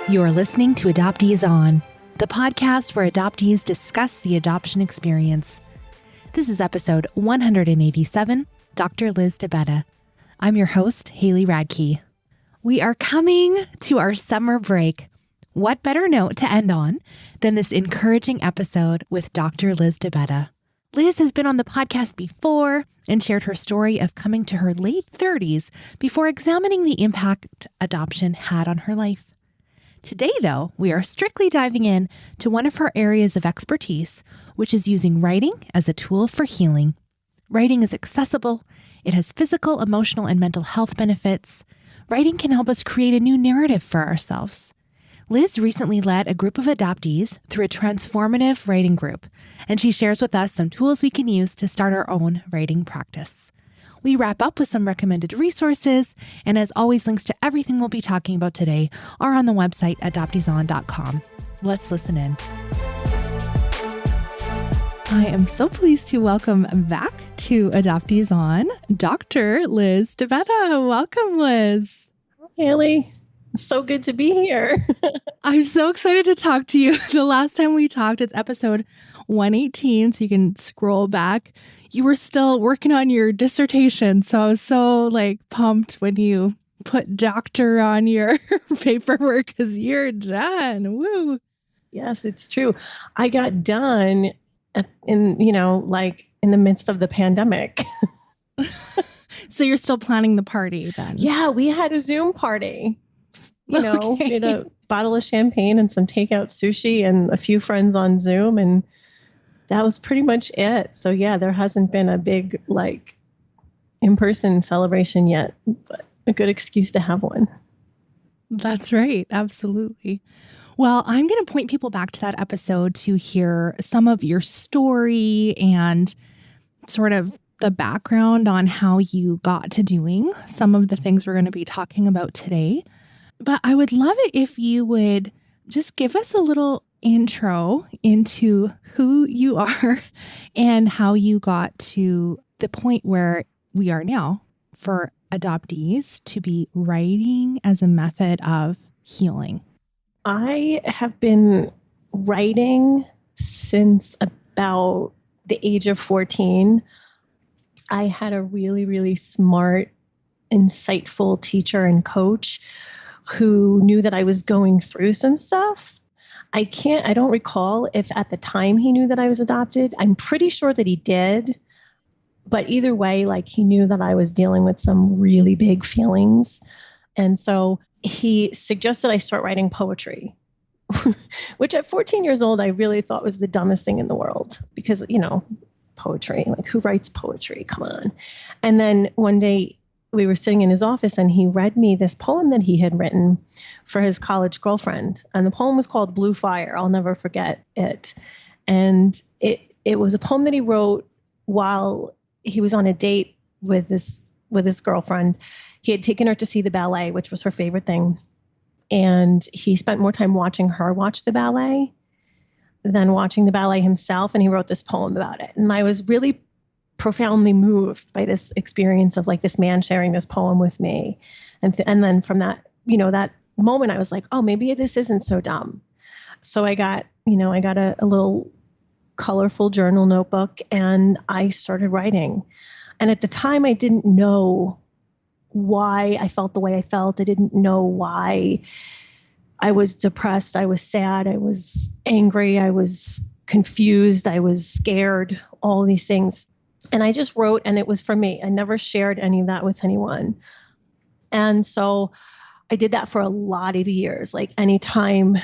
You're listening to Adoptees On, the podcast where adoptees discuss the adoption experience. This is episode 187, Dr. Liz Debetta. I'm your host, Haley Radke. We are coming to our summer break. What better note to end on than this encouraging episode with Dr. Liz Debetta? Liz has been on the podcast before and shared her story of coming to her late 30s before examining the impact adoption had on her life. Today, though, we are strictly diving in to one of her areas of expertise, which is using writing as a tool for healing. Writing is accessible. It has physical, emotional, and mental health benefits. Writing can help us create a new narrative for ourselves. Liz recently led a group of adoptees through a transformative writing group, and she shares with us some tools we can use to start our own writing practice. We wrap up with some recommended resources, and as always, links to everything we'll be talking about today are on the website adopteeson.com. Let's listen in. I am so pleased to welcome back to Adoptees On, Dr. Liz Debetta. Welcome, Liz. Hi, Haley. So good to be here. I'm so excited to talk to you. The last time we talked, it's episode 118, so you can scroll back. You were still working on your dissertation, so I was so pumped when you put doctor on your paperwork because you're done. Woo! Yes, it's true. I got done in the midst of the pandemic. So you're still planning the party then? Yeah, we had a Zoom party. Okay. Made a bottle of champagne and some takeout sushi and a few friends on Zoom, and that was pretty much it. So yeah, there hasn't been a big in-person celebration yet, but a good excuse to have one. That's right. Absolutely. Well, I'm going to point people back to that episode to hear some of your story and sort of the background on how you got to doing some of the things we're going to be talking about today. But I would love it if you would just give us a little intro into who you are and how you got to the point where we are now for adoptees to be writing as a method of healing. I have been writing since about the age of 14. I had a really, really smart, insightful teacher and coach who knew that I was going through some stuff. I don't recall if at the time he knew that I was adopted. I'm pretty sure that he did. But either way, he knew that I was dealing with some really big feelings. And so he suggested I start writing poetry, which at 14 years old, I really thought was the dumbest thing in the world because, poetry, who writes poetry? Come on. And then one day we were sitting in his office and he read me this poem that he had written for his college girlfriend. And the poem was called Blue Fire. I'll never forget it. And it was a poem that he wrote while he was on a date with his girlfriend. He had taken her to see the ballet, which was her favorite thing. And he spent more time watching her watch the ballet than watching the ballet himself. And he wrote this poem about it. And I was really profoundly moved by this experience of this man sharing this poem with me. And then from that, that moment, I was like, oh, maybe this isn't so dumb. So I got a little colorful journal notebook and I started writing. And at the time I didn't know why I felt the way I felt. I didn't know why I was depressed. I was sad. I was angry. I was confused. I was scared, all of these things. And I just wrote, and it was for me. I never shared any of that with anyone. And so I did that for a lot of years. Anytime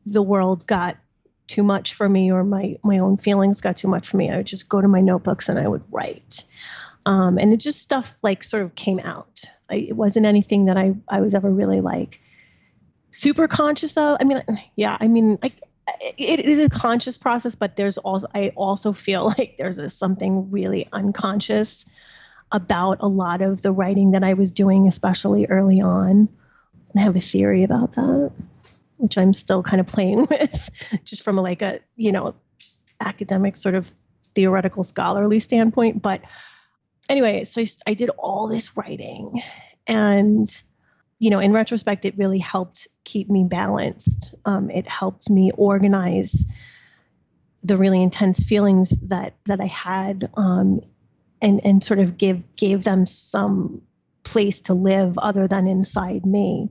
the world got too much for me or my own feelings got too much for me, I would just go to my notebooks and I would write. And it just stuff sort of came out. It wasn't anything that I was ever really super conscious of. It is a conscious process, but I also feel there's something really unconscious about a lot of the writing that I was doing, especially early on. And I have a theory about that, which I'm still kind of playing with, just from a academic sort of theoretical scholarly standpoint. But anyway, so I did all this writing and in retrospect, it really helped keep me balanced. It helped me organize the really intense feelings that I had, and sort of gave them some place to live other than inside me.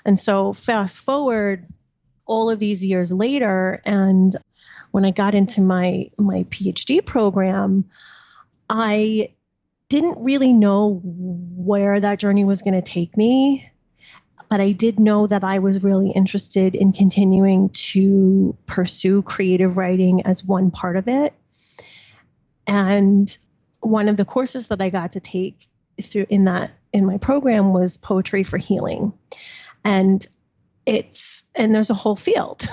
And so fast forward all of these years later, and when I got into my PhD program, I didn't really know where that journey was going to take me, but I did know that I was really interested in continuing to pursue creative writing as one part of it. And one of the courses that I got to take in my program was Poetry for Healing. And there's a whole field.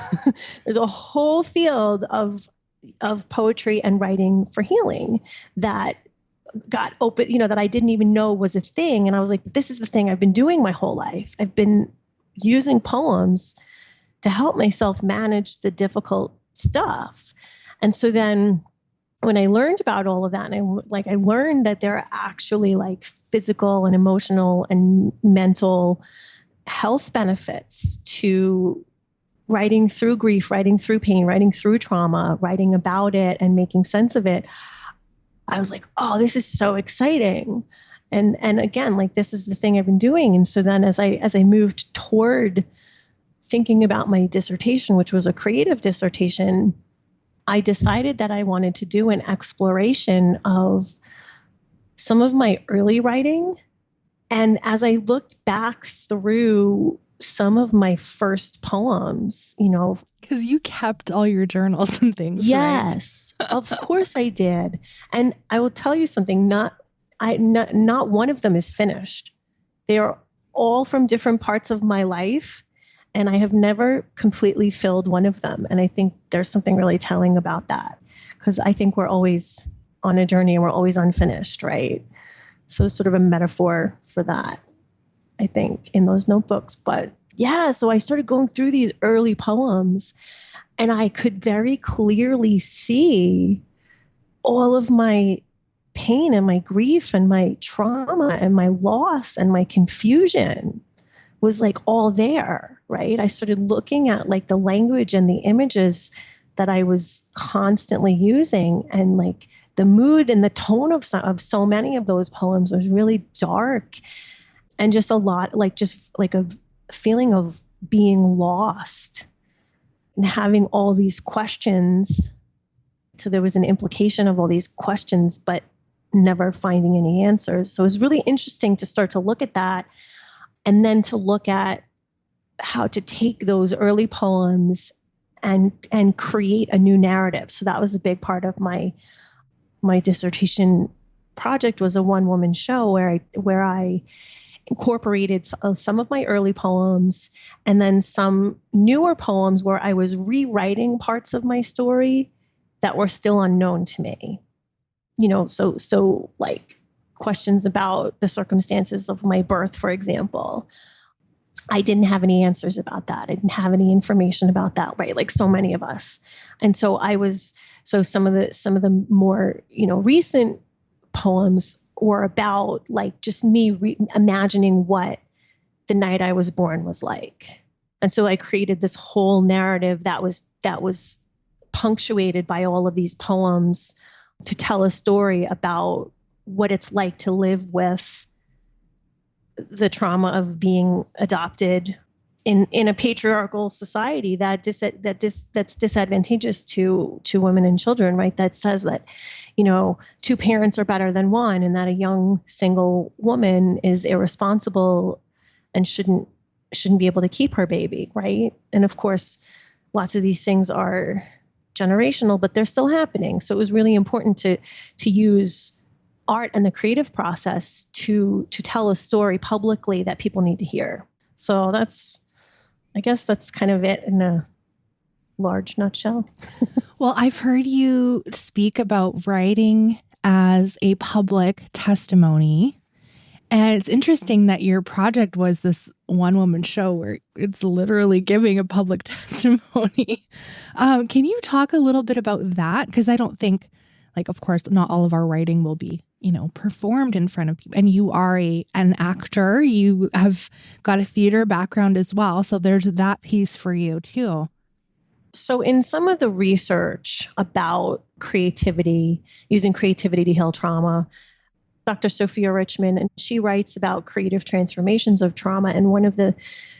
There's a whole field of poetry and writing for healing that got open, that I didn't even know was a thing. And I was like, this is the thing I've been doing my whole life. I've been using poems to help myself manage the difficult stuff. And so then when I learned about all of that, and I learned that there are actually like physical and emotional and mental health benefits to writing through grief, writing through pain, writing through trauma, writing about it and making sense of it, I was like, oh, this is so exciting. And again, like, this is the thing I've been doing. And so then as I moved toward thinking about my dissertation, which was a creative dissertation, I decided that I wanted to do an exploration of some of my early writing. And as I looked back through some of my first poems, because you kept all your journals and things. Yes, right? Of course I did. And I will tell you something, not one of them is finished. They are all from different parts of my life, and I have never completely filled one of them. And I think there's something really telling about that, because I think we're always on a journey and we're always unfinished, right? So it's sort of a metaphor for that, I think, in those notebooks. But yeah, so I started going through these early poems, and I could very clearly see all of my pain and my grief and my trauma and my loss and my confusion was like all there, right? I started looking at like the language and the images that I was constantly using, and like the mood and the tone of so many of those poems was really dark, and just a lot, like just like a feeling of being lost and having all these questions. So there was an implication of all these questions, but never finding any answers. So it was really interesting to start to look at that, and then to look at how to take those early poems and create a new narrative. So that was a big part of my dissertation project, was a one-woman show where I incorporated some of my early poems and then some newer poems where I was rewriting parts of my story that were still unknown to me. So like questions about the circumstances of my birth, for example. I didn't have any answers about that. I didn't have any information about that, right? Like so many of us. And so some of the more, recent poems were about like just me imagining what the night I was born was like. And so I created this whole narrative that was punctuated by all of these poems to tell a story about what it's like to live with the trauma of being adopted in a patriarchal society that's disadvantageous to women and children, right? That says that, two parents are better than one, and that a young single woman is irresponsible and shouldn't be able to keep her baby, right? And of course, lots of these things are generational, but they're still happening. So it was really important to use art and the creative process to tell a story publicly that people need to hear. So I guess that's kind of it in a large nutshell. Well, I've heard you speak about writing as a public testimony. And it's interesting that your project was this one-woman show where it's literally giving a public testimony. Can you talk a little bit about that? Because I don't think like, of course, not all of our writing will be, performed in front of people. And you are an actor. You have got a theater background as well. So there's that piece for you too. So in some of the research about creativity, using creativity to heal trauma, Dr. Sophia Richmond, and she writes about creative transformations of trauma. And one of the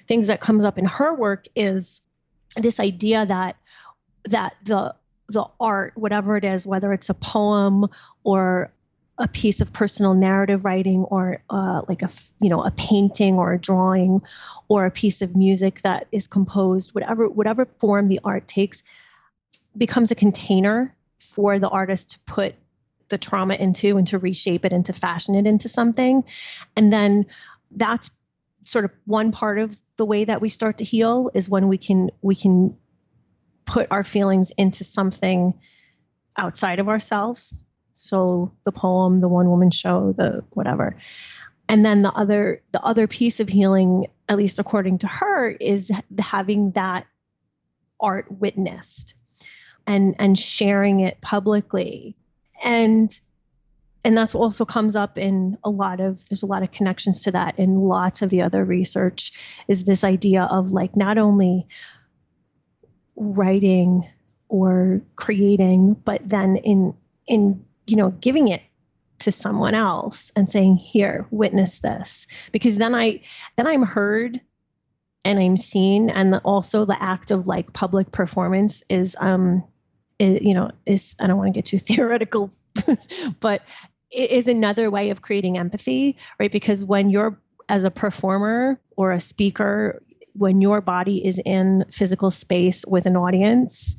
things that comes up in her work is this idea that the art, whatever it is, whether it's a poem or a piece of personal narrative writing, or like a painting or a drawing, or a piece of music that is composed, whatever form the art takes, becomes a container for the artist to put the trauma into and to reshape it and to fashion it into something. And then that's sort of one part of the way that we start to heal, is when we can put our feelings into something outside of ourselves. So the poem, the one woman show, the whatever. And then the other piece of healing, at least according to her, is having that art witnessed and sharing it publicly. And that's also comes up in there's a lot of connections to that in lots of the other research, is this idea of like not only writing or creating, but then in giving it to someone else and saying, here, witness this, because then I'm heard and I'm seen. And also the act of like public performance is I don't want to get too theoretical, but it is another way of creating empathy, right? Because when you're, as a performer or a speaker, when your body is in physical space with an audience,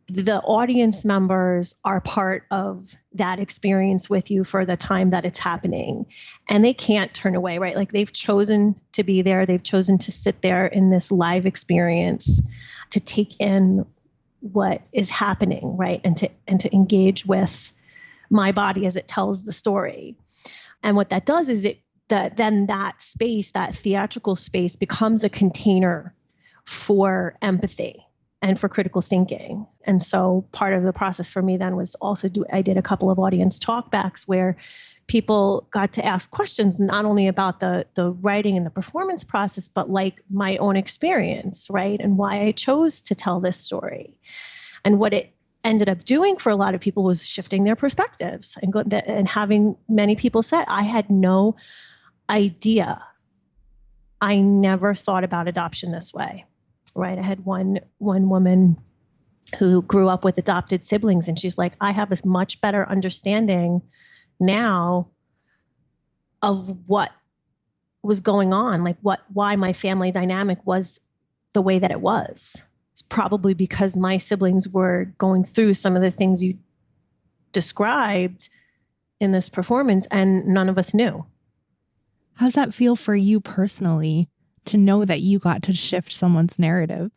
the audience members are part of that experience with you for the time that it's happening. And they can't turn away, right? Like they've chosen to be there. They've chosen to sit there in this live experience to take in what is happening, right? And to engage with my body as it tells the story. And what that does is then that space, that theatrical space, becomes a container for empathy and for critical thinking. And so part of the process for me then was also I did a couple of audience talkbacks where people got to ask questions, not only about the writing and the performance process, but like my own experience, right? And why I chose to tell this story. And what it ended up doing for a lot of people was shifting their perspectives and having many people said, I had no idea. I never thought about adoption this way, right? I had one woman who grew up with adopted siblings, and she's like, I have a much better understanding now of what was going on, like why my family dynamic was the way that it was. It's probably because my siblings were going through some of the things you described in this performance, and none of us knew. How's that feel for you personally, to know that you got to shift someone's narrative?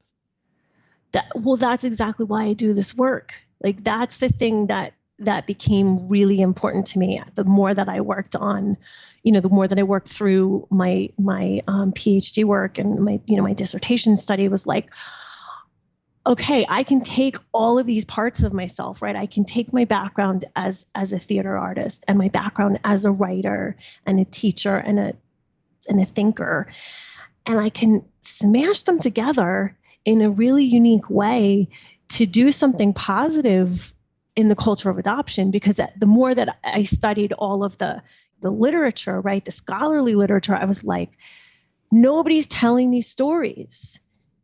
That's exactly why I do this work. Like that's the thing that became really important to me. The more that I worked on, the more that I worked through my PhD work and my dissertation study, was like, okay, I can take all of these parts of myself, right? I can take my background as a theater artist and my background as a writer and a teacher and a thinker, and I can smash them together in a really unique way to do something positive in the culture of adoption. Because the more that I studied all of the literature, right, the scholarly literature, I was like, nobody's telling these stories.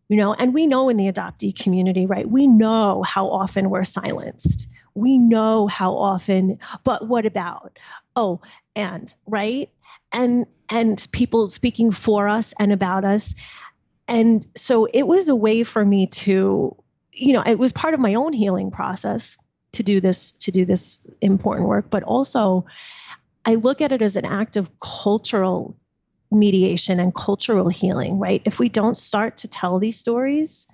And we know in the adoptee community, right, we know how often we're silenced. We know how often, but what about? Oh, and right? And people speaking for us and about us. And so it was a way for me to, it was part of my own healing process to do this important work, but also I look at it as an act of cultural mediation and cultural healing, right? If we don't start to tell these stories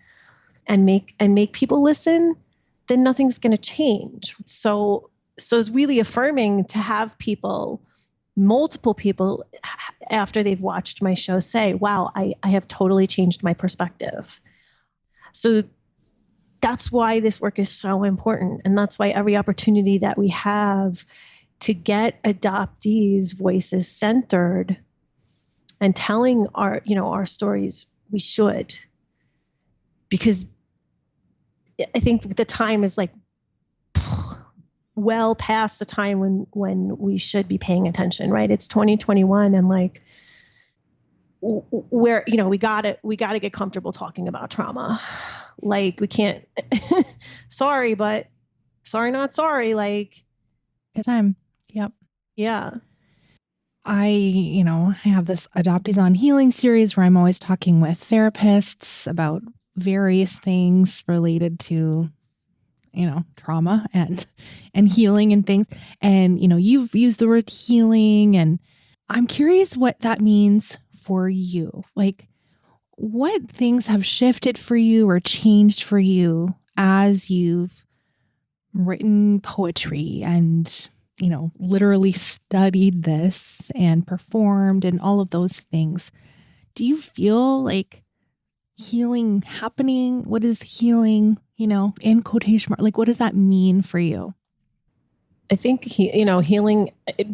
and make people listen, then nothing's going to change. So it's really affirming to have multiple people, after they've watched my show, say, wow, I have totally changed my perspective. So that's why this work is so important. And that's why every opportunity that we have to get adoptees' voices centered and telling our stories, we should. Because I think the time is like well past the time when we should be paying attention, right? It's 2021, and like where we gotta get comfortable talking about trauma. Like we can't sorry, but sorry not sorry. Like good time. Yep. Yeah. I have this Adoptees On healing series where I'm always talking with therapists about various things related to trauma and healing and things. And you've used the word healing, and I'm curious what that means for you. Like, what things have shifted for you or changed for you as you've written poetry and literally studied this and performed and all of those things? Do you feel like healing happening? What is healing, in quotation mark? Like, what does that mean for you? I think, healing,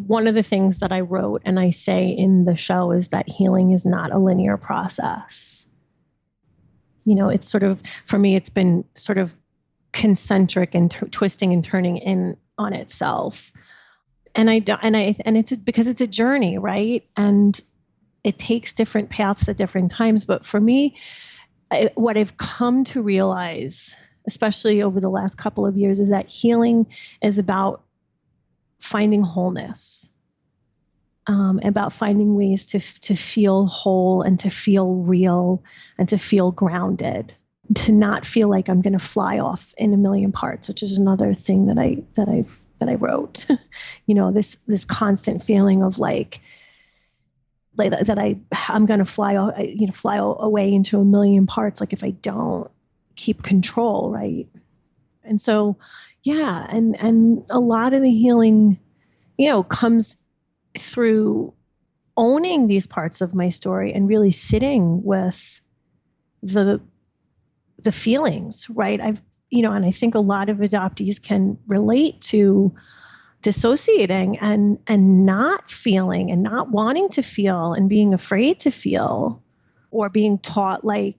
one of the things that I wrote and I say in the show is that healing is not a linear process. It's sort of, for me, it's been sort of concentric and twisting and turning in on itself. And it's because it's a journey, right? And it takes different paths at different times. But for me, what I've come to realize, especially over the last couple of years, is that healing is about finding wholeness, about finding ways to feel whole and to feel real and to feel grounded, to not feel like I'm going to fly off in a million parts, which is another thing that I wrote. This constant feeling of like that I'm going to fly away into a million parts, like if I don't keep control, right? And so, yeah, and a lot of the healing, comes through owning these parts of my story and really sitting with the feelings, right? And I think a lot of adoptees can relate to dissociating and not feeling and not wanting to feel and being afraid to feel, or being taught like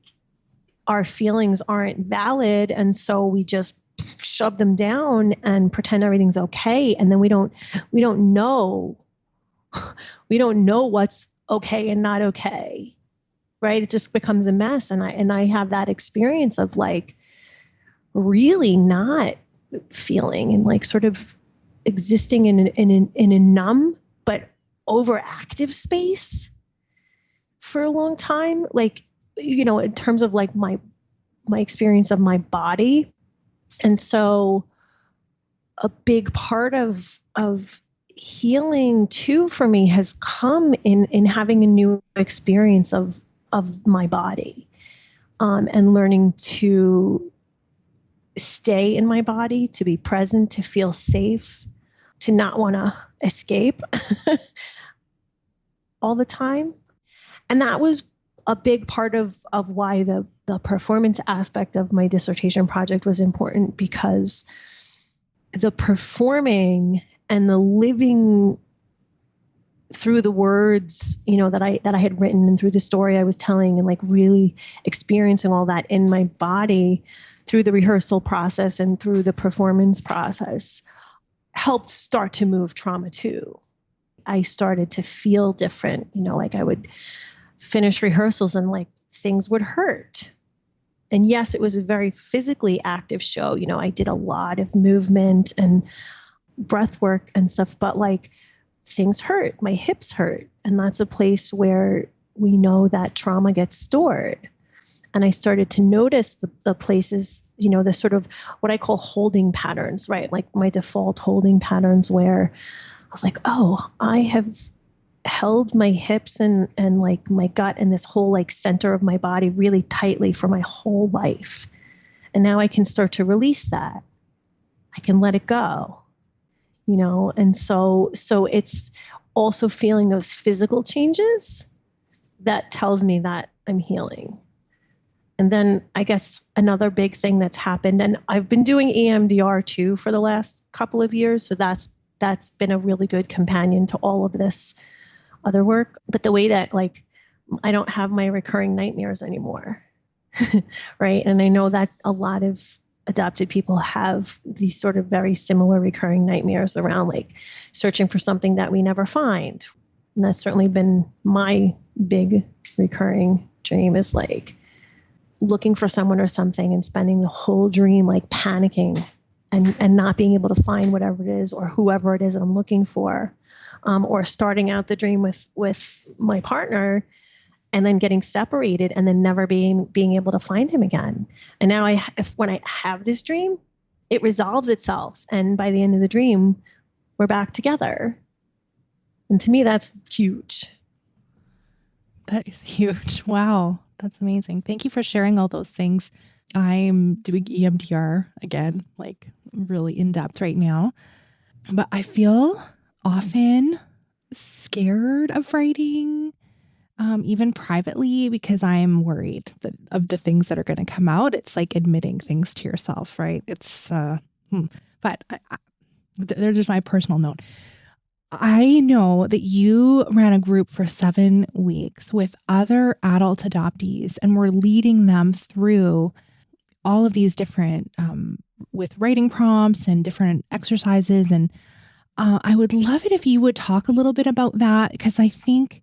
our feelings aren't valid. And so we just shove them down and pretend everything's okay. And then we don't know what's okay and not okay. Right. It just becomes a mess. And I have that experience of like really not feeling and like sort of existing in a numb but overactive space for a long time. Like, in terms of like my experience of my body. And so a big part of healing too for me has come in having a new experience of my body, and learning to stay in my body, to be present, to feel safe, to not want to escape all the time. And that was a big part of why the performance aspect of my dissertation project was important, because the performing and the living through the words, that I had written, and through the story I was telling, and like really experiencing all that in my body through the rehearsal process and through the performance process helped start to move trauma too. I started to feel different, like I would finish rehearsals and like things would hurt. And yes, it was a very physically active show. I did a lot of movement and breath work and stuff, but like things hurt. My hips hurt. And that's a place where we know that trauma gets stored. And I started to notice the places, the sort of what I call holding patterns, right? Like my default holding patterns, where I was like, oh, I have held my hips and like my gut and this whole like center of my body really tightly for my whole life. And now I can start to release that. I can let it go, and so it's also feeling those physical changes that tells me that I'm healing. And then I guess another big thing that's happened, and I've been doing EMDR too for the last couple of years. So that's been a really good companion to all of this other work. But the way that like, I don't have my recurring nightmares anymore. Right. And I know that a lot of adopted people have these sort of very similar recurring nightmares around like searching for something that we never find. And that's certainly been my big recurring dream, is like looking for someone or something and spending the whole dream like panicking and not being able to find whatever it is or whoever it is that I'm looking for, or starting out the dream with my partner and then getting separated and then never being able to find him again. And now when I have this dream, it resolves itself. And by the end of the dream, we're back together. And to me, that's huge. That is huge. Wow. That's amazing. Thank you for sharing all those things. I'm doing EMDR again, like really in depth right now, but I feel often scared of writing, even privately, because I'm worried of the things that are going to come out. It's like admitting things to yourself, right? It's, but they're just my personal note. I know that you ran a group for 7 weeks with other adult adoptees and were leading them through all of these different, with writing prompts and different exercises. And I would love it if you would talk a little bit about that, because I think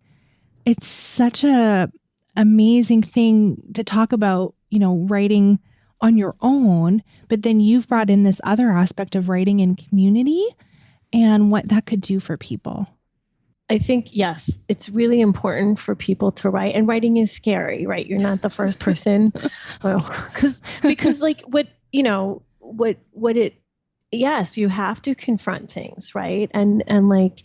it's such a amazing thing to talk about, writing on your own, but then you've brought in this other aspect of writing in community and what that could do for people. I think, yes, it's really important for people to write, and writing is scary, right? You're not the first person, because like yes, you have to confront things, right? And like,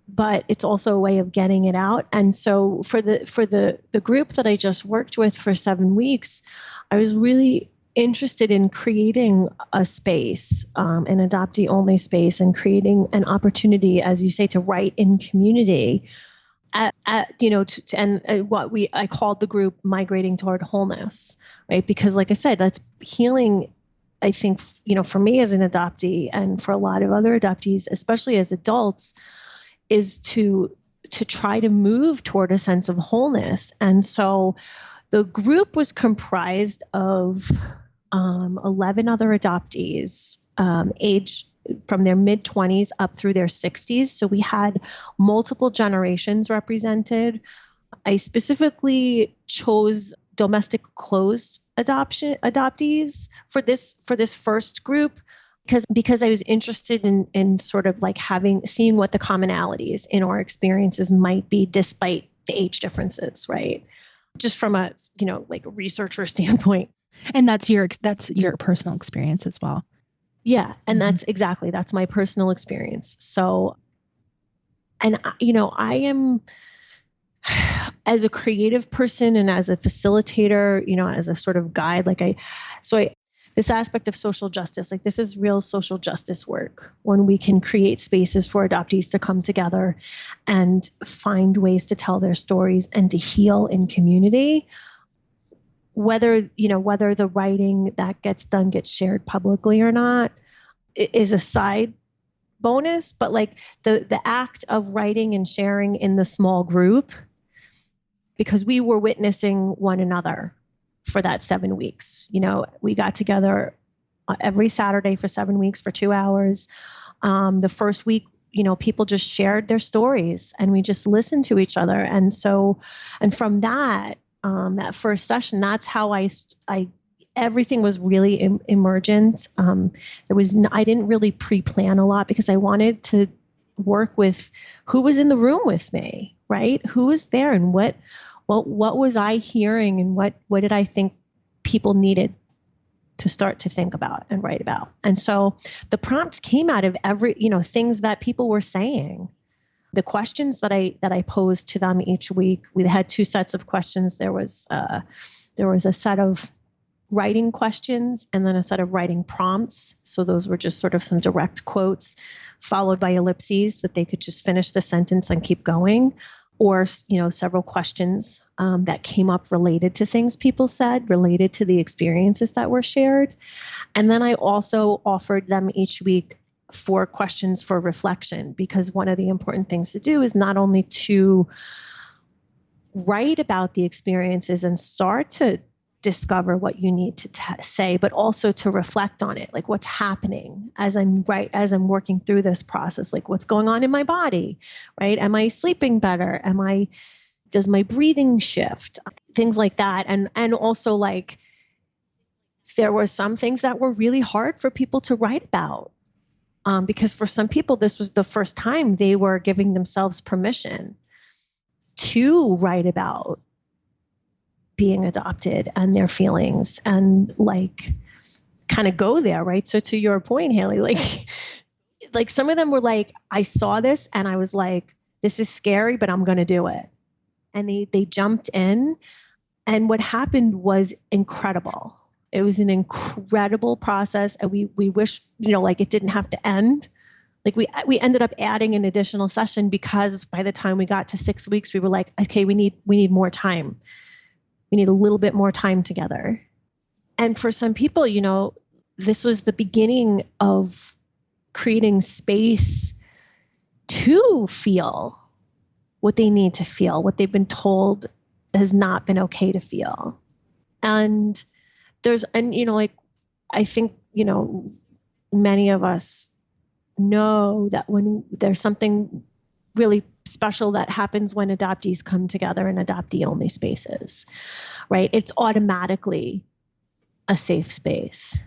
but it's also a way of getting it out. And so for the group that I just worked with for 7 weeks, I was really interested in creating a space, an adoptee only space, and creating an opportunity, as you say, to write in community I called the group Migrating Toward Wholeness, right? Because like I said, that's healing. I think, for me as an adoptee and for a lot of other adoptees, especially as adults, is to try to move toward a sense of wholeness. And so the group was comprised of 11 other adoptees, aged from their mid-20s up through their 60s. So we had multiple generations represented. I specifically chose domestic closed adoptees for this first group because I was interested in sort of like seeing what the commonalities in our experiences might be despite the age differences, right? Just from a like a researcher standpoint. And that's your personal experience as well. Yeah. And that's my personal experience. So, and I am, as a creative person and as a facilitator, as a sort of guide, this aspect of social justice, like this is real social justice work when we can create spaces for adoptees to come together and find ways to tell their stories and to heal in community. Whether the writing that gets done gets shared publicly or not is a side bonus, but like the act of writing and sharing in the small group, because we were witnessing one another for that 7 weeks. We got together every Saturday for 7 weeks for 2 hours. The first week, people just shared their stories and we just listened to each other. And from that first session, that's how everything was really emergent. I didn't really pre-plan a lot because I wanted to work with who was in the room with me, right? Who was there and what was I hearing and what did I think people needed to start to think about and write about? And so the prompts came out of things that people were saying. The questions that I posed to them each week, we had 2 sets of questions. There was a set of writing questions and then a set of writing prompts. So those were just sort of some direct quotes followed by ellipses that they could just finish the sentence and keep going. or, several questions that came up related to things people said, related to the experiences that were shared. And then I also offered them each week 4 questions for reflection, because one of the important things to do is not only to write about the experiences and start to discover what you need to say, but also to reflect on it. Like, what's happening as I'm working through this process, like what's going on in my body, right? Am I sleeping better? Does my breathing shift? Things like that. And also, like, there were some things that were really hard for people to write about. Because for some people, this was the first time they were giving themselves permission to write about being adopted and their feelings, and like kind of go there, right? So to your point, Haley, like some of them were like, I saw this and I was like, this is scary, but I'm going to do it. And they jumped in, and what happened was incredible. It was an incredible process, and we wish, like it didn't have to end. Like we ended up adding an additional session, because by the time we got to 6 weeks, we were like, okay, we need more time. We need a little bit more time together. And for some people, this was the beginning of creating space to feel what they need to feel, what they've been told has not been okay to feel. And I think, many of us know that when there's something really special that happens when adoptees come together in adoptee-only spaces, right? It's automatically a safe space,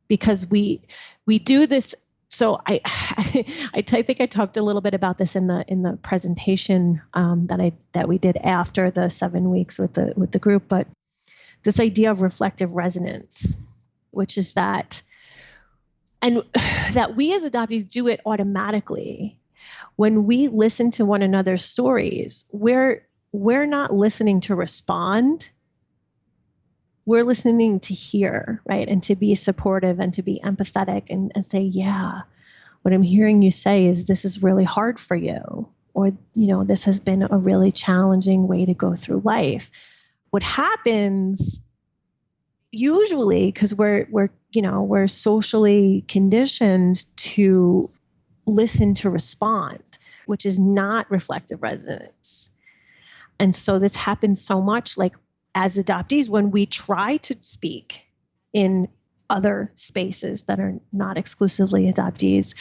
because we do this. So I think I talked a little bit about this in the presentation that we did after the 7 weeks with the group, but this idea of reflective resonance, which is that we as adoptees do it automatically. When we listen to one another's stories, we're not listening to respond. We're listening to hear, right? And to be supportive and to be empathetic and say, yeah, what I'm hearing you say is this is really hard for you, or, this has been a really challenging way to go through life. What happens usually, because we're socially conditioned to listen to respond, which is not reflective resonance. And so this happens so much, like as adoptees, when we try to speak in other spaces that are not exclusively adoptees,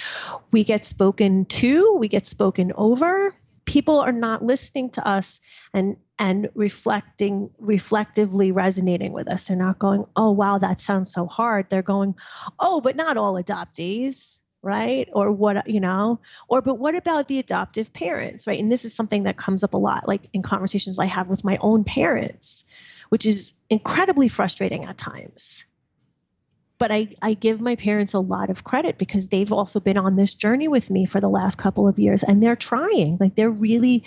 we get spoken to, we get spoken over. People are not listening to us and reflectively resonating with us. They're not going, oh, wow, that sounds so hard. They're going, oh, but not all adoptees, right? Or what, but what about the adoptive parents, right? And this is something that comes up a lot, like in conversations I have with my own parents, which is incredibly frustrating at times. But I give my parents a lot of credit, because they've also been on this journey with me for the last couple of years, and they're trying. Like they're really,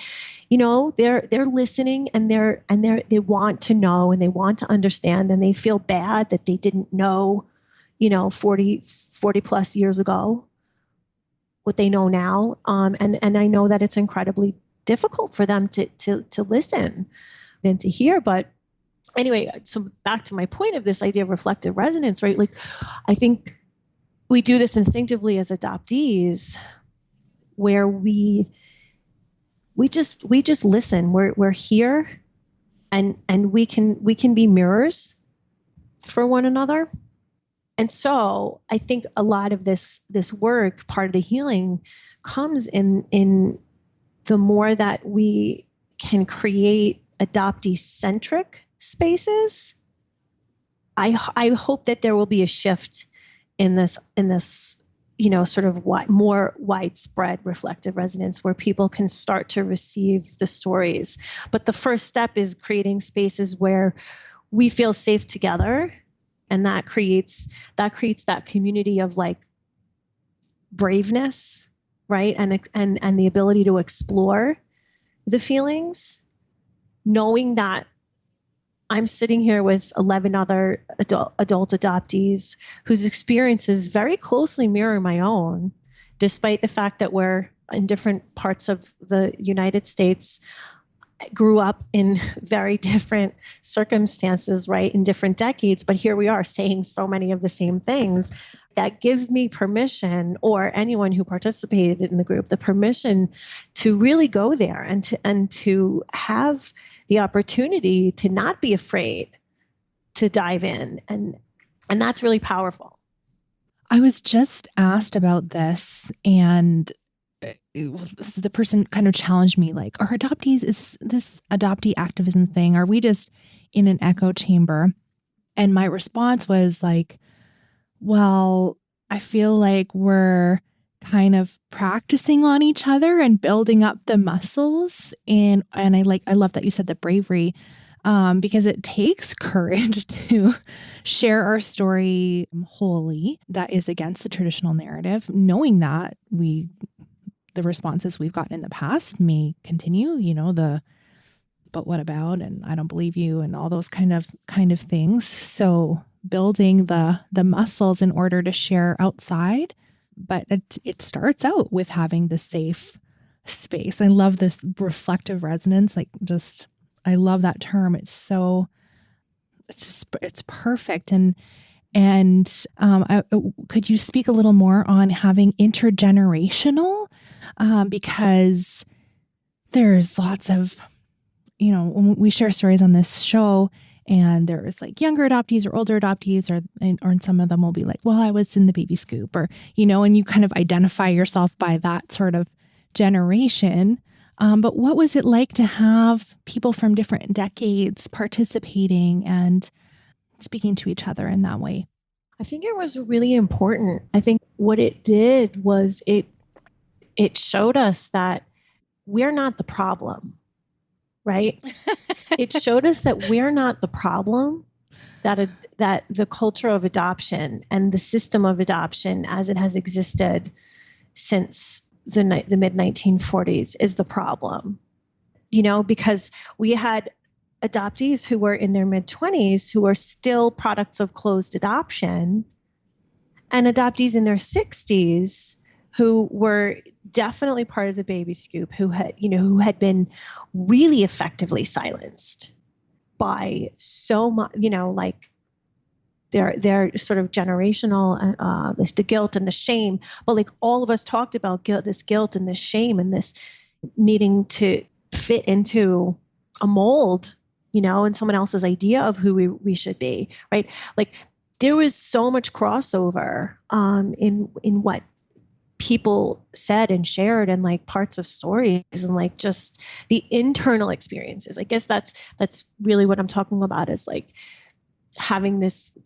they're listening, and they want to know, and they want to understand, and they feel bad that they didn't know, 40 plus years ago what they know now. And I know that it's incredibly difficult for them to listen and to hear, but anyway, so back to my point of this idea of reflective resonance, right? Like, I think we do this instinctively as adoptees, where we just listen. We're here, and we can be mirrors for one another. And so I think a lot of this work, part of the healing, comes in the more that we can create adoptee-centric spaces. I hope that there will be a shift in this, sort of more widespread reflective resonance, where people can start to receive the stories. But the first step is creating spaces where we feel safe together, and that creates that community of like braveness, right? And the ability to explore the feelings, knowing that I'm sitting here with 11 other adult adoptees whose experiences very closely mirror my own, despite the fact that we're in different parts of the United States, grew up in very different circumstances, right, in different decades. But here we are saying so many of the same things. That gives me permission, or anyone who participated in the group, the permission to really go there and to have the opportunity to not be afraid to dive in. And that's really powerful. I was just asked about this, and the person kind of challenged me, like, are adoptees, is this adoptee activism thing, are we just in an echo chamber? And my response was like, well, I feel like we're kind of practicing on each other and building up the muscles. And I love that you said the bravery, because it takes courage to share our story wholly that is against the traditional narrative, knowing that the responses we've gotten in the past may continue, but what about, and I don't believe you, and all those kind of things. So building the muscles in order to share outside, but it starts out with having the safe space. I love this reflective resonance. I love that term. It's perfect. And could you speak a little more on having intergenerational? Because there's lots of, when we share stories on this show, and there's like younger adoptees or older adoptees, or some of them will be like, well, I was in the baby scoop, or, and you kind of identify yourself by that sort of generation. But what was it like to have people from different decades participating and speaking to each other in that way? I think it was really important. I think what it did was it showed us that we're not the problem, right? It showed us that we're not the problem, that the culture of adoption and the system of adoption as it has existed since the mid 1940s is the problem, because we had adoptees who were in their mid 20s who are still products of closed adoption, and adoptees in their 60s who were definitely part of the baby scoop, who had been really effectively silenced by so much, like their sort of generational, the guilt and the shame. But like all of us talked about this guilt and this shame and this needing to fit into a mold, and someone else's idea of who we should be, right? Like there was so much crossover in what people said and shared, and like parts of stories, and like just the internal experiences. I guess that's really what I'm talking about, is like having this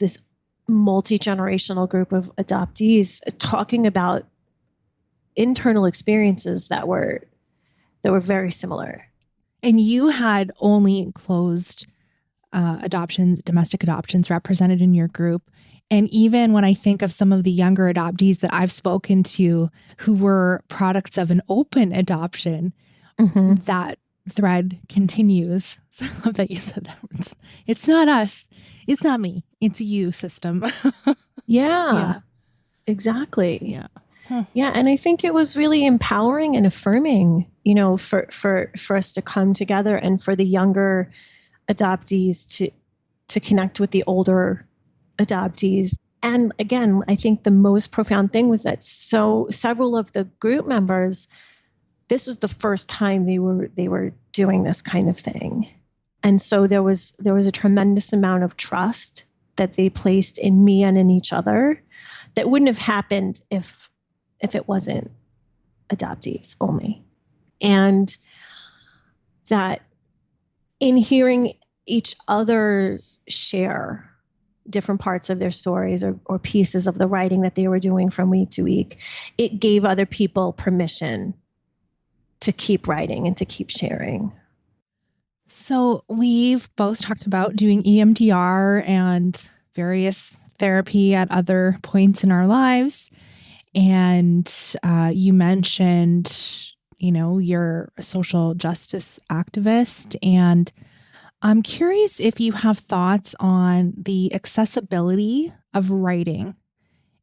multi-generational group of adoptees talking about internal experiences that were very similar. And you had only closed adoptions, domestic adoptions represented in your group. And even when I think of some of the younger adoptees that I've spoken to who were products of an open adoption, that thread continues. So I love that you said that. It's not us. It's not me. It's you, system. Yeah, exactly. Yeah. Yeah. And I think it was really empowering and affirming, for us to come together, and for the younger adoptees to connect with the older adoptees. And again, I think the most profound thing was that several of the group members, this was the first time they were doing this kind of thing. And so there was a tremendous amount of trust that they placed in me and in each other that wouldn't have happened if it wasn't adoptees only. And that in hearing each other share different parts of their stories or pieces of the writing that they were doing from week to week, it gave other people permission to keep writing and to keep sharing. So we've both talked about doing EMDR and various therapy at other points in our lives. And you mentioned, you're a social justice activist. And I'm curious if you have thoughts on the accessibility of writing,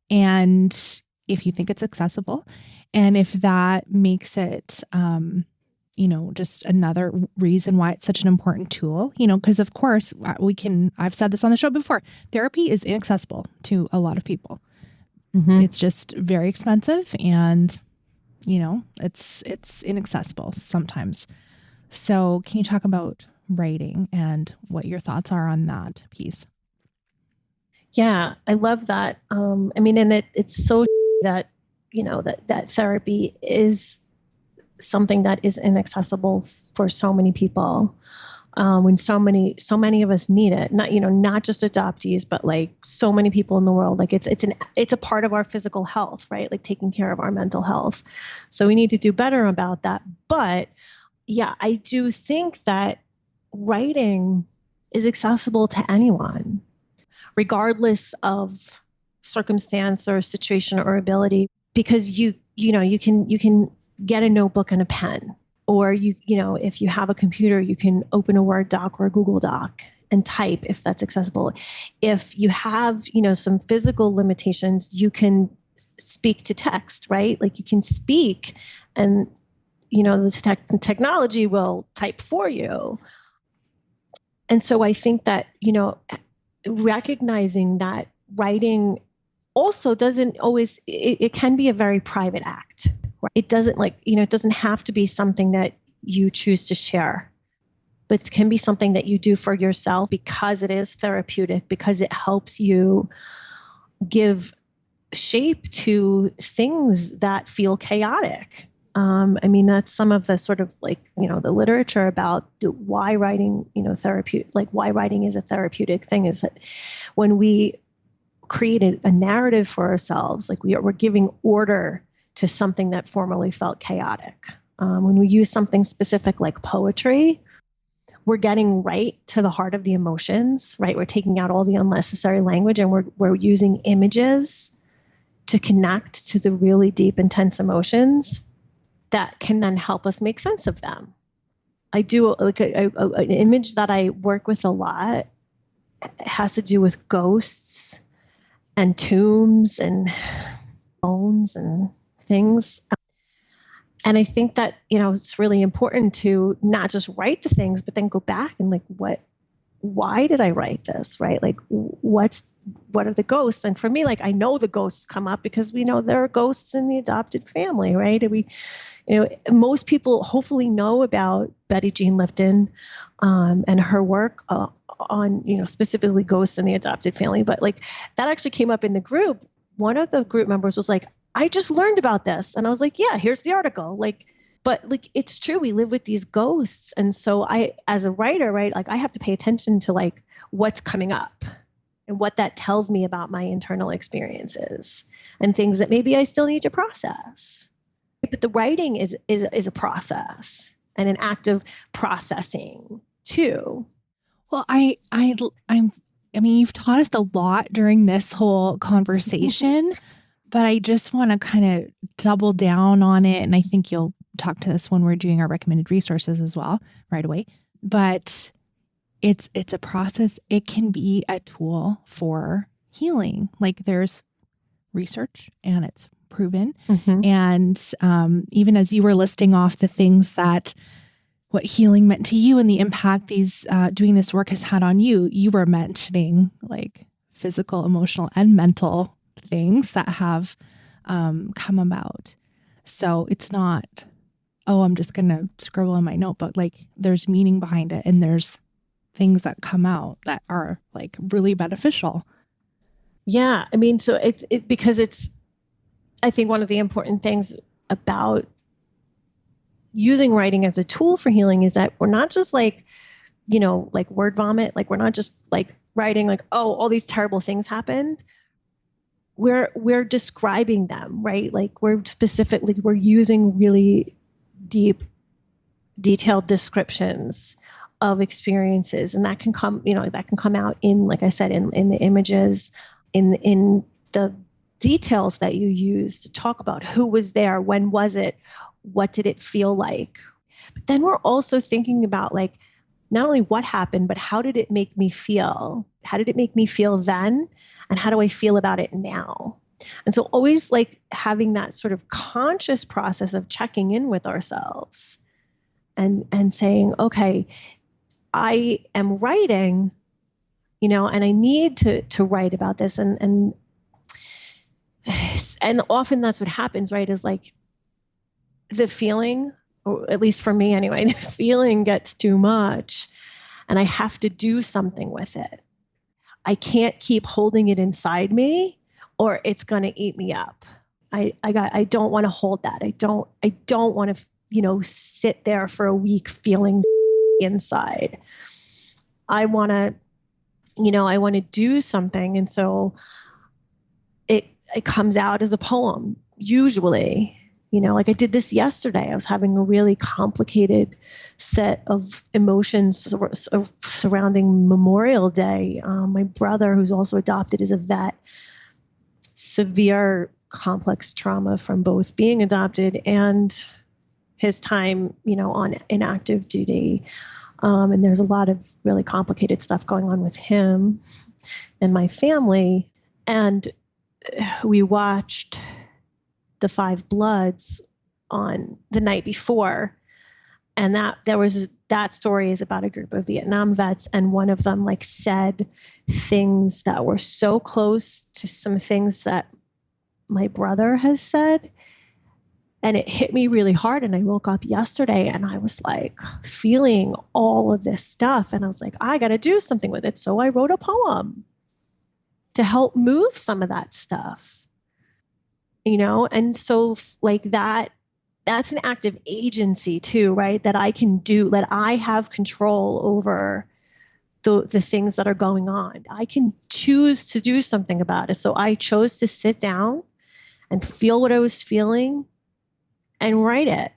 and if you think it's accessible, And if that makes it, just another reason why it's such an important tool, because of course I've said this on the show before, therapy is inaccessible to a lot of people. Mm-hmm. It's just very expensive and, it's inaccessible sometimes. So can you talk about writing and what your thoughts are on that piece? Yeah, I love that. And it's so that, that therapy is something that is inaccessible for so many people. When so many of us need it, not just adoptees, but like so many people in the world. Like it's a part of our physical health, right? Like taking care of our mental health. So we need to do better about that. But yeah, I do think that writing is accessible to anyone, regardless of circumstance or situation or ability, because you can get a notebook and a pen, or if you have a computer, you can open a Word doc or a Google Doc and type if that's accessible. If you have, some physical limitations, you can speak to text, right? Like you can speak and, the technology will type for you. And so I think that, recognizing that writing also doesn't always, it can be a very private act. Right? It doesn't it doesn't have to be something that you choose to share, but it can be something that you do for yourself because it is therapeutic, because it helps you give shape to things that feel chaotic. That's some of the sort of the literature about why writing, why writing is a therapeutic thing is that when we created a narrative for ourselves, we're giving order to something that formerly felt chaotic. When we use something specific like poetry, we're getting right to the heart of the emotions, right? We're taking out all the unnecessary language and we're using images to connect to the really deep, intense emotions that can then help us make sense of them. I do an image that I work with a lot. It has to do with ghosts and tombs and bones and things. And I think that, it's really important to not just write the things, but then go back and why did I write this, right? What are the ghosts? And for me, I know the ghosts come up because we know there are ghosts in the adopted family, right? And we, most people hopefully know about Betty Jean Lifton and her work on, specifically ghosts in the adopted family. But that actually came up in the group. One of the group members was like, I just learned about this. And I was like, yeah, here's the article. But it's true. We live with these ghosts. And so I, as a writer, right, I have to pay attention to what's coming up and what that tells me about my internal experiences and things that maybe I still need to process. But the writing is a process and an act of processing too. Well, you've taught us a lot during this whole conversation, but I just want to kind of double down on it. And I think you'll talk to this when we're doing our recommended resources as well right away. But it's a process. It can be a tool for healing. There's research and it's proven. Mm-hmm. And even as you were listing off the things that what healing meant to you and the impact these doing this work has had on you, you were mentioning physical, emotional, and mental things that have come about. So it's not, I'm just going to scribble in my notebook. There's meaning behind it, and there's things that come out that are really beneficial. Yeah. So because I think one of the important things about using writing as a tool for healing is that we're not just word vomit. We're not just writing all these terrible things happened. We're describing them, right? We're using really deep, detailed descriptions of experiences, and that can come out in, like I said, in the images, in the details that you use to talk about who was there, when was it, what did it feel like. But then we're also thinking about not only what happened, but how did it make me feel? How did it make me feel then? And how do I feel about it now? And so always like having that sort of conscious process of checking in with ourselves and saying, okay, I am writing, and I need to write about this. And often that's what happens, right? Is like the feeling, or at least for me anyway, the feeling gets too much and I have to do something with it. I can't keep holding it inside me or it's going to eat me up. I don't want to hold that. I don't want to, sit there for a week feeling inside. I want to do something. And so it comes out as a poem, usually. Like I did this yesterday. I was having a really complicated set of emotions surrounding Memorial Day. My brother, who's also adopted, is a vet. Severe complex trauma from both being adopted and his time, on inactive duty. And there's a lot of really complicated stuff going on with him and my family. And we watched The Five Bloods on the night before. And that story is about a group of Vietnam vets. And one of them said things that were so close to some things that my brother has said. And it hit me really hard. And I woke up yesterday and I was feeling all of this stuff. And I was like, I got to do something with it. So I wrote a poem to help move some of that stuff, and so that's an act of agency too, right? That I can do, that I have control over the things that are going on. I can choose to do something about it. So I chose to sit down and feel what I was feeling and write it.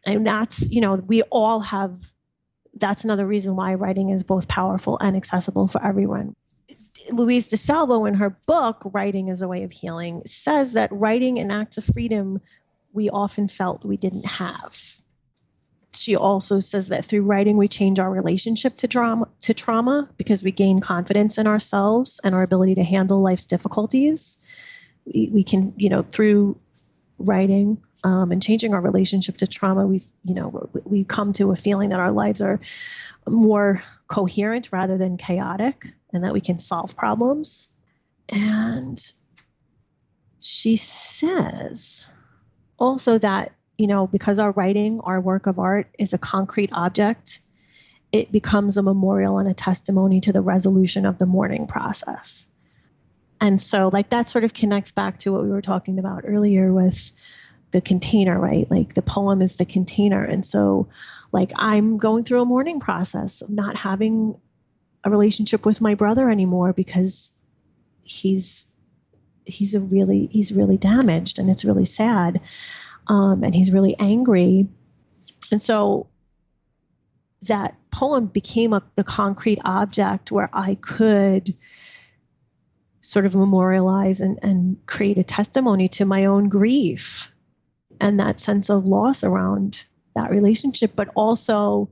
And that's, we all have, that's another reason why writing is both powerful and accessible for everyone. Louise DeSalvo, in her book, Writing as a Way of Healing, says that writing an act of freedom we often felt we didn't have. She also says that through writing, we change our relationship to trauma because we gain confidence in ourselves and our ability to handle life's difficulties. We can, through writing and changing our relationship to trauma, we've come to a feeling that our lives are more coherent rather than chaotic, and that we can solve problems. And she says also that, because our writing, our work of art, is a concrete object, it becomes a memorial and a testimony to the resolution of the mourning process. And so that sort of connects back to what we were talking about earlier with the container, right? The poem is the container. And so I'm going through a mourning process of not having a relationship with my brother anymore because he's really damaged and it's really sad. And he's really angry. And so that poem became the concrete object where I could sort of memorialize and create a testimony to my own grief and that sense of loss around that relationship, but also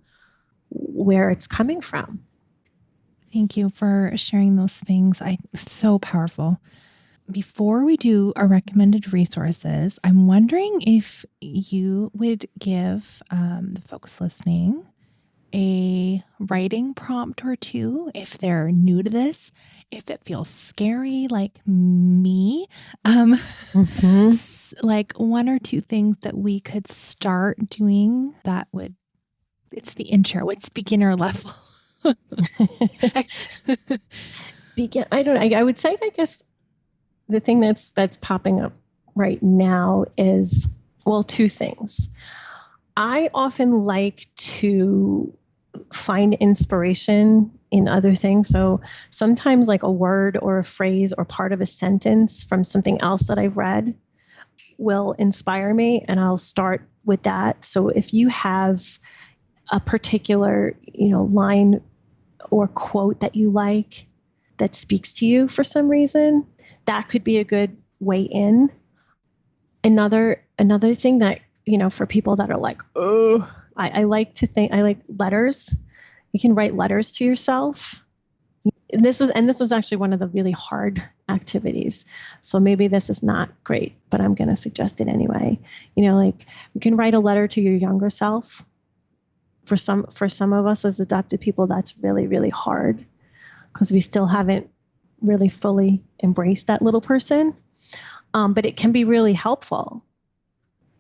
where it's coming from. Thank you for sharing those things. So powerful. Before we do our recommended resources, I'm wondering if you would give the folks listening a writing prompt or two if they're new to this, if it feels scary like me, one or two things that we could start doing that would, it's the intro, it's beginner level. I would say, I guess, the thing that's popping up right now is, two things. I often like to find inspiration in other things. So sometimes a word or a phrase or part of a sentence from something else that I've read will inspire me, and I'll start with that. So if you have a particular, line or quote that you like that speaks to you for some reason, that could be a good way in. Another thing that, for people that are I like letters. You can write letters to yourself. this was actually one of the really hard activities. So maybe this is not great, but I'm going to suggest it anyway. Like you can write a letter to your younger self. For some of us as adopted people, that's really, really hard because we still haven't really fully embraced that little person. But it can be really helpful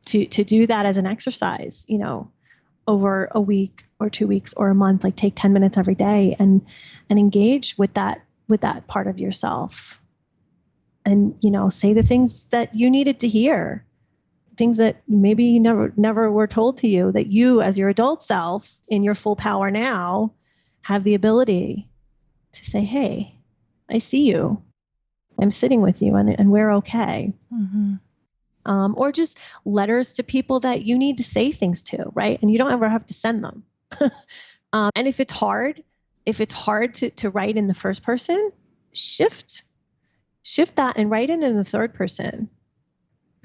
to do that as an exercise, over a week or 2 weeks or a month. Like take 10 minutes every day and engage with that part of yourself, and say the things that you needed to hear, things that maybe you never were told to you, that you as your adult self in your full power now have the ability to say, hey, I see you, I'm sitting with you, and we're okay. Mm-hmm. Or just letters to people that you need to say things to, right? And you don't ever have to send them. And if it's hard to write in the first person, shift that and write it in the third person,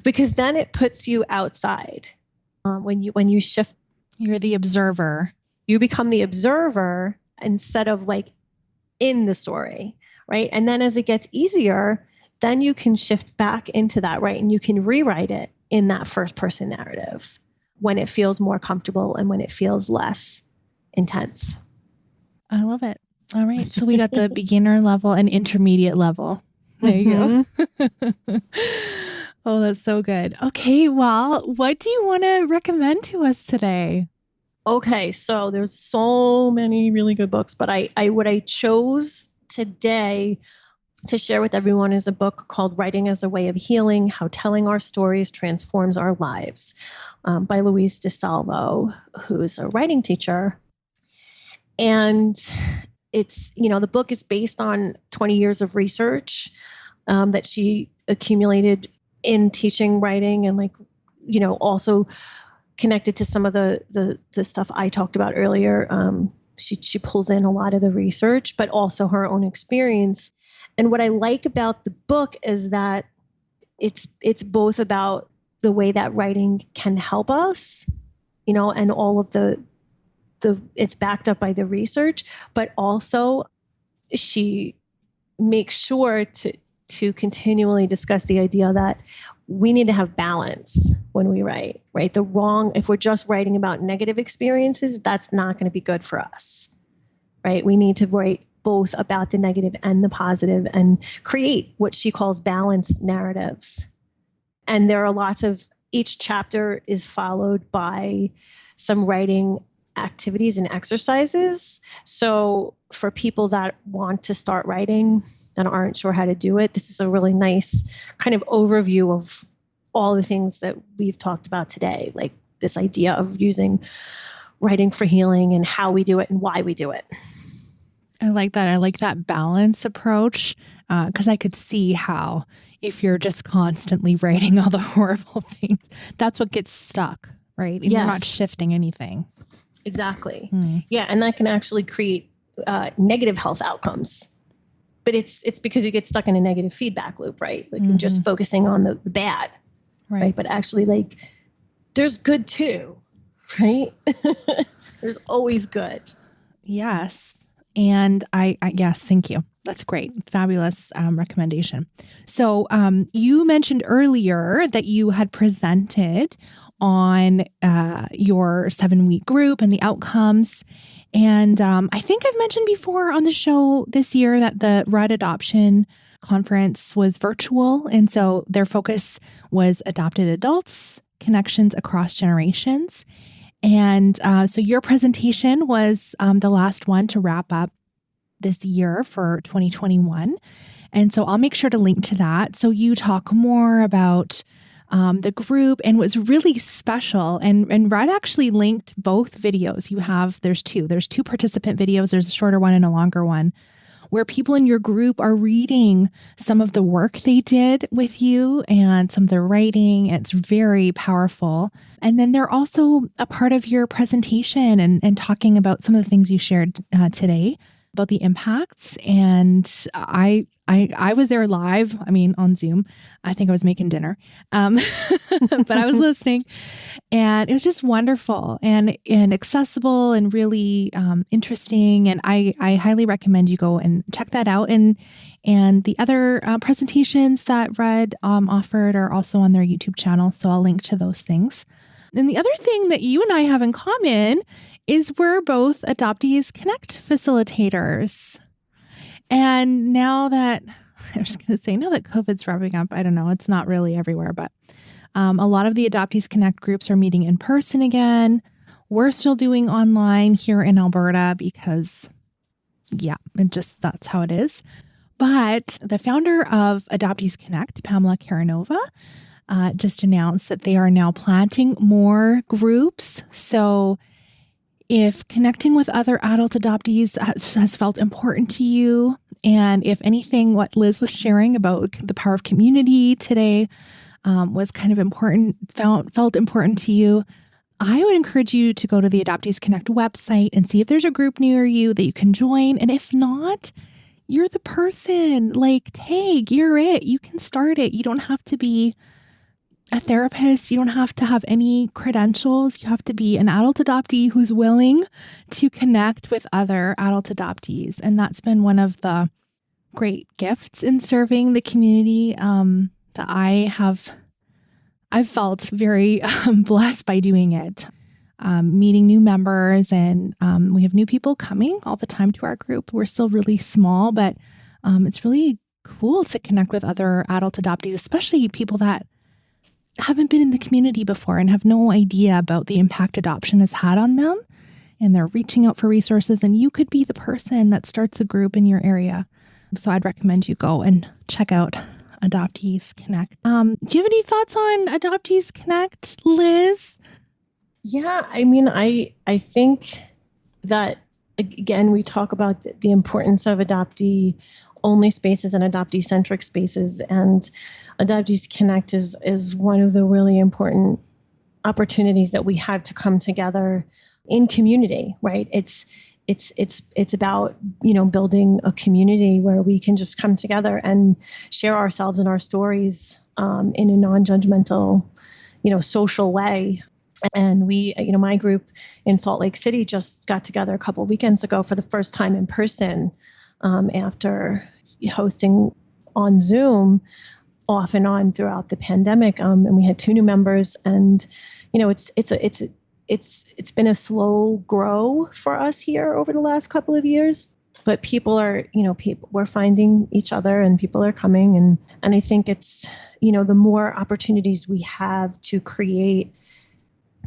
because then it puts you outside. When you shift, you're the observer. You become the observer instead of like in the story, right? And then as it gets easier, then you can shift back into that, right? And you can rewrite it in that first person narrative when it feels more comfortable and when it feels less intense. I love it. All right. So we got the beginner level and intermediate level. There you go. Oh, that's so good. Okay. Well, what do you want to recommend to us today? Okay. So there's so many really good books, but what I chose today to share with everyone is a book called Writing as a Way of Healing: How Telling Our Stories Transforms Our Lives, by Liz Debetta, who's a writing teacher. And it's, the book is based on 20 years of research that she accumulated in teaching writing, and also connected to some of the stuff I talked about earlier. She pulls in a lot of the research, but also her own experience. And what I like about the book is that it's both about the way that writing can help us, and all of the it's backed up by the research, but also she makes sure to continually discuss the idea that we need to have balance when we write, right? If we're just writing about negative experiences, that's not going to be good for us, right? We need to write both about the negative and the positive and create what she calls balanced narratives. And there are each chapter is followed by some writing activities and exercises. So for people that want to start writing and aren't sure how to do it, this is a really nice kind of overview of all the things that we've talked about today, like this idea of using writing for healing and how we do it and why we do it. I like that. I like that balance approach, because I could see how if you're just constantly writing all the horrible things, that's what gets stuck, right? And You're not shifting anything. Exactly. Yeah. And that can actually create negative health outcomes. But it's because you get stuck in a negative feedback loop, right? Like you're just focusing on the bad, right? But actually, there's good too, right? There's always good. Yes. And I yes, thank you. That's great. Fabulous recommendation. So you mentioned earlier that you had presented on your 7-week group and the outcomes. And I think I've mentioned before on the show this year that the RUD Adoption Conference was virtual. And so their focus was adopted adults, connections across generations. And so your presentation was the last one to wrap up this year for 2021. And so I'll make sure to link to that. So you talk more about the group, and what's really special. And Rudd actually linked both videos. There's two participant videos. There's a shorter one and a longer one, where people in your group are reading some of the work they did with you and some of their writing. It's very powerful. And then they're also a part of your presentation and talking about some of the things you shared today. about the impacts. And I was there live, on Zoom. I think I was making dinner, but I was listening, and it was just wonderful and accessible and really interesting. And I highly recommend you go and check that out. And the other presentations that Red offered are also on their YouTube channel. So I'll link to those things. And the other thing that you and I have in common is we're both Adoptees Connect facilitators. And now that COVID's wrapping up, I don't know, it's not really everywhere, but a lot of the Adoptees Connect groups are meeting in person again. We're still doing online here in Alberta because, that's how it is. But the founder of Adoptees Connect, Pamela Karanova, just announced that they are now planting more groups. So if connecting with other adult adoptees has felt important to you, and if anything, what Liz was sharing about the power of community today was kind of important, felt important to you, I would encourage you to go to the Adoptees Connect website and see if there's a group near you that you can join. And if not, you're the person. You're it. You can start it. You don't have to be a therapist. You don't have to have any credentials. You have to be an adult adoptee who's willing to connect with other adult adoptees. And that's been one of the great gifts in serving the community that I've felt very blessed by doing it. Meeting new members, and we have new people coming all the time to our group. We're still really small, but it's really cool to connect with other adult adoptees, especially people that haven't been in the community before and have no idea about the impact adoption has had on them. And they're reaching out for resources, and you could be the person that starts a group in your area. So I'd recommend you go and check out Adoptees Connect. Do you have any thoughts on Adoptees Connect, Liz? Yeah, I think that, again, we talk about the importance of adoptee-only spaces and adoptee-centric spaces, and Adoptees Connect is one of the really important opportunities that we have to come together in community, right? It's about, building a community where we can just come together and share ourselves and our stories in a non-judgmental, social way. And we, my group in Salt Lake City just got together a couple of weekends ago for the first time in person after hosting on Zoom off and on throughout the pandemic. And we had 2 new members, and it's been a slow grow for us here over the last couple of years. But people are, we're finding each other, and people are coming, and I think it's, the more opportunities we have to create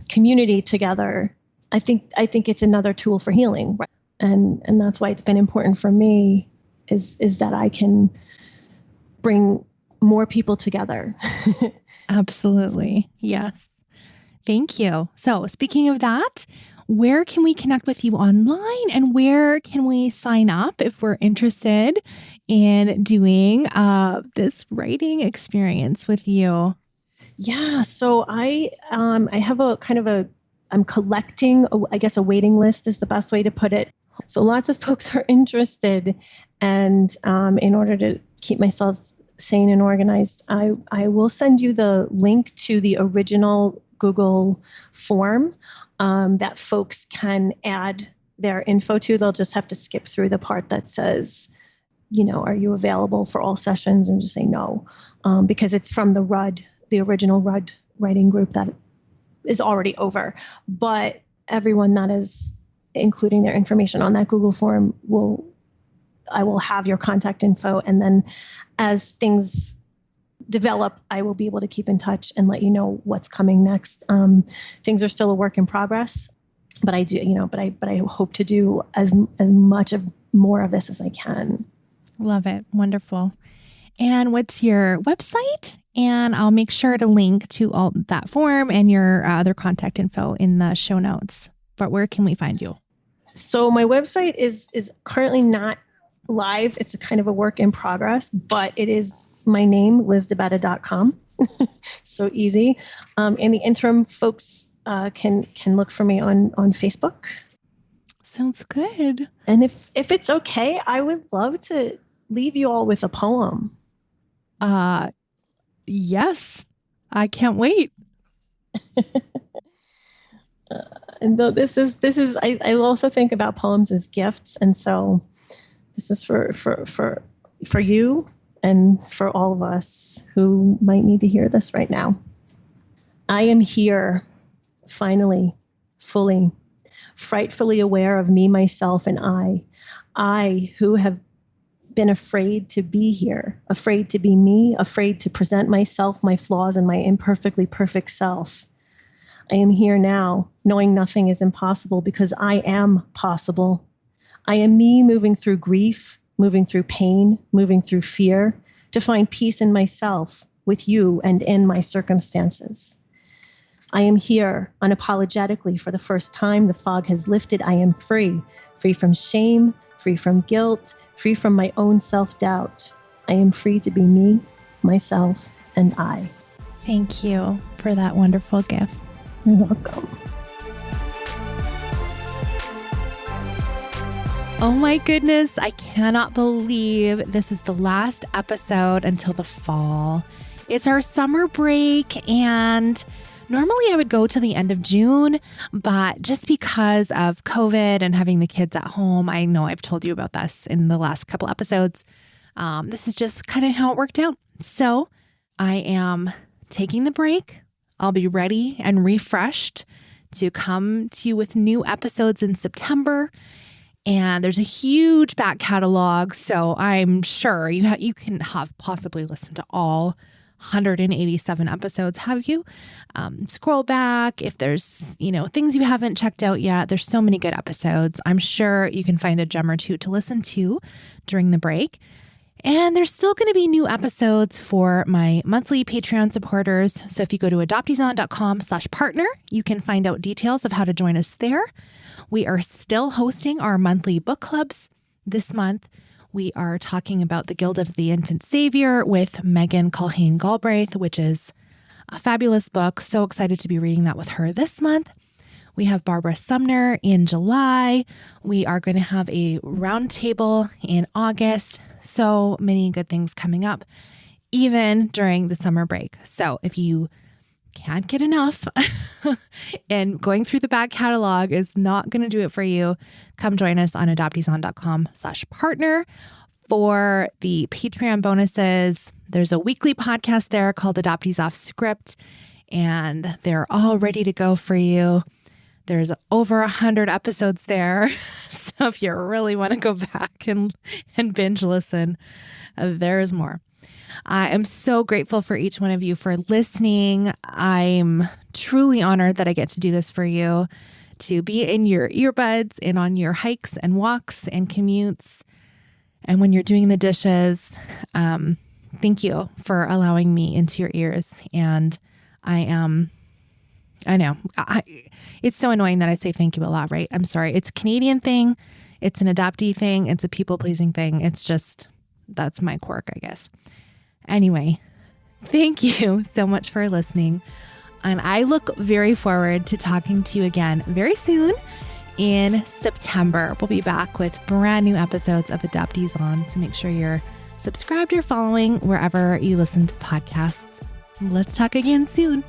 community together, I think it's another tool for healing, right? And that's why it's been important for me is that I can bring more people together. Absolutely. Yes. Thank you. So speaking of that, where can we connect with you online, and where can we sign up if we're interested in doing this writing experience with you? Yeah, so I have I'm collecting, a waiting list is the best way to put it. So lots of folks are interested, and in order to keep myself sane and organized, I will send you the link to the original Google form that folks can add their info to. They'll just have to skip through the part that says, are you available for all sessions, and just say no, because it's from the original Rudd writing group that is already over. But everyone that is including their information on that Google form I will have your contact info. And then as things develop, I will be able to keep in touch and let you know what's coming next. Things are still a work in progress, but I do, but I hope to do as much of more of this as I can. Love it. Wonderful. And what's your website? And I'll make sure to link to all that form and your other contact info in the show notes. But where can we find you? So my website is currently not live. It's a kind of a work in progress, but it is my name, lizdebetta.com. So easy. In the interim, folks can look for me on Facebook. Sounds good. And if it's okay, I would love to leave you all with a poem. Yes. I can't wait. And though this is I also think about poems as gifts, and so this is for you and for all of us who might need to hear this right now. I am here, finally, fully, frightfully aware of me, myself, and I who have been afraid to be here, afraid to be me, afraid to present myself, my flaws, and my imperfectly perfect self. I am here now, knowing nothing is impossible because I am possible. I am me moving through grief, moving through pain, moving through fear, to find peace in myself, with you, and in my circumstances. I am here unapologetically for the first time. The fog has lifted. I am free, free from shame, free from guilt, free from my own self-doubt. I am free to be me, myself, and I. Thank you for that wonderful gift. You're welcome. Oh my goodness, I cannot believe this is the last episode until the fall. It's our summer break, and normally I would go to the end of June, but just because of COVID and having the kids at home, I know I've told you about this in the last couple episodes. This is just kind of how it worked out. So I am taking the break. I'll be ready and refreshed to come to you with new episodes in September. And there's a huge back catalog, so I'm sure you can have possibly listened to all 187 episodes, have you? Scroll back if there's, things you haven't checked out yet. There's so many good episodes. I'm sure you can find a gem or two to listen to during the break. And there's still going to be new episodes for my monthly Patreon supporters. So if you go to adopteeson.com/partner, you can find out details of how to join us there. We are still hosting our monthly book clubs. This month, we are talking about The Guild of the Infant Savior with Megan Culhane Galbraith, which is a fabulous book. So excited to be reading that with her this month. We have Barbara Sumner in July. We are going to have a roundtable in August. So many good things coming up, even during the summer break. So if you can't get enough and going through the back catalog is not going to do it for you, come join us on adopteeson.com/partner for the Patreon bonuses. There's a weekly podcast there called Adoptees Off Script, and they're all ready to go for you. There's over 100 episodes there. So if you really want to go back and binge listen, there's more. I am so grateful for each one of you for listening. I'm truly honored that I get to do this for you, to be in your earbuds and on your hikes and walks and commutes. And when you're doing the dishes, thank you for allowing me into your ears. And I know. It's so annoying that I say thank you a lot, right? I'm sorry. It's a Canadian thing. It's an adoptee thing. It's a people-pleasing thing. It's just, that's my quirk, I guess. Anyway, thank you so much for listening. And I look very forward to talking to you again very soon in September. We'll be back with brand new episodes of Adoptees On, so make sure you're subscribed or following wherever you listen to podcasts. Let's talk again soon.